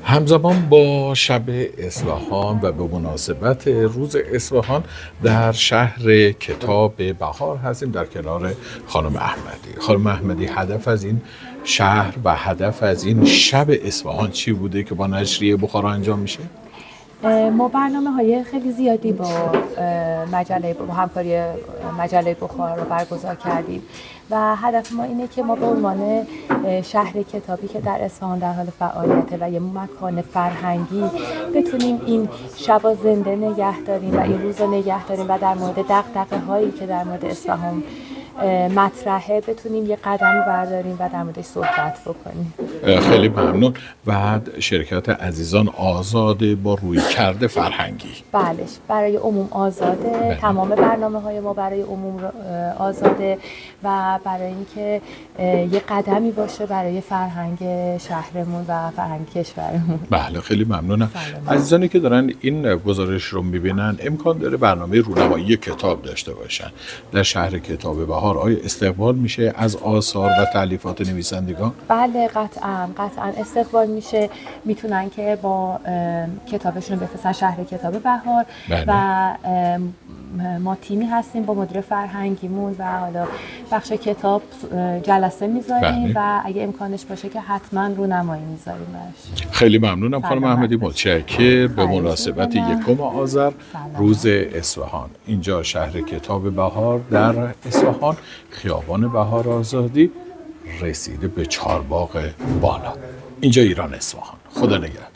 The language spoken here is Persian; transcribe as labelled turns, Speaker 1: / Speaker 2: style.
Speaker 1: همزمان با شب اصفهان و به مناسبت روز اصفهان در شهر کتاب بهار هستیم در کنار خانم احمدی. خانم احمدی، هدف از این شهر و هدف از این شب اصفهان چی بوده که با نشریه بخار انجام میشه؟
Speaker 2: ما برنامه‌های خیلی زیادی با همکاری مجله بخار رو برگزار کردیم و هدف ما اینه که ما به عنوان شهر کتابی که در اصفهان در حال فعالیته و یه مکان فرهنگی بتونیم این شبا زنده نگه داریم و این روز رو نگه داریم و در مورد دغدغه‌هایی که در مورد اصفهان مطرحه بتونیم یه قدمی برداریم و در موردش صحبت بکنیم.
Speaker 1: خیلی ممنون. و شرکت عزیزان آزاده با رویکرد فرهنگی.
Speaker 2: بله، برای عموم آزاده. تمام برنامه‌های ما برای عموم آزاده و برای اینکه یه قدمی باشه برای فرهنگ شهرمون و فرهنگ کشورمون.
Speaker 1: بله، خیلی ممنونم. عزیزانی که دارن این گزارش رو می‌بینن امکان داره برنامه رونمایی کتاب داشته باشن در شهر کتاب بهار. آیا استقبال میشه از آثار و تالیفات نویسندگان؟
Speaker 2: بله، قطعاً استقبال میشه. میتونن که با کتابشون بفرستن شهر کتاب بهار. بله. و ما تیمی هستیم با مدیر فرهنگیمون و حالا بخش کتاب جلسه میذاریم. بله. و اگه امکانش باشه که حتما رونمایی میذاریم براش.
Speaker 1: خیلی ممنونم خانم احمدی. متشکرم. به مناسبت 1 آذر روز اصفهان، اینجا شهر کتاب بهار در اصفهان، خیابان بهار آزادی، رسیده به چهارباغ بالا. اینجا ایران اصفهان. خدا نگهدار.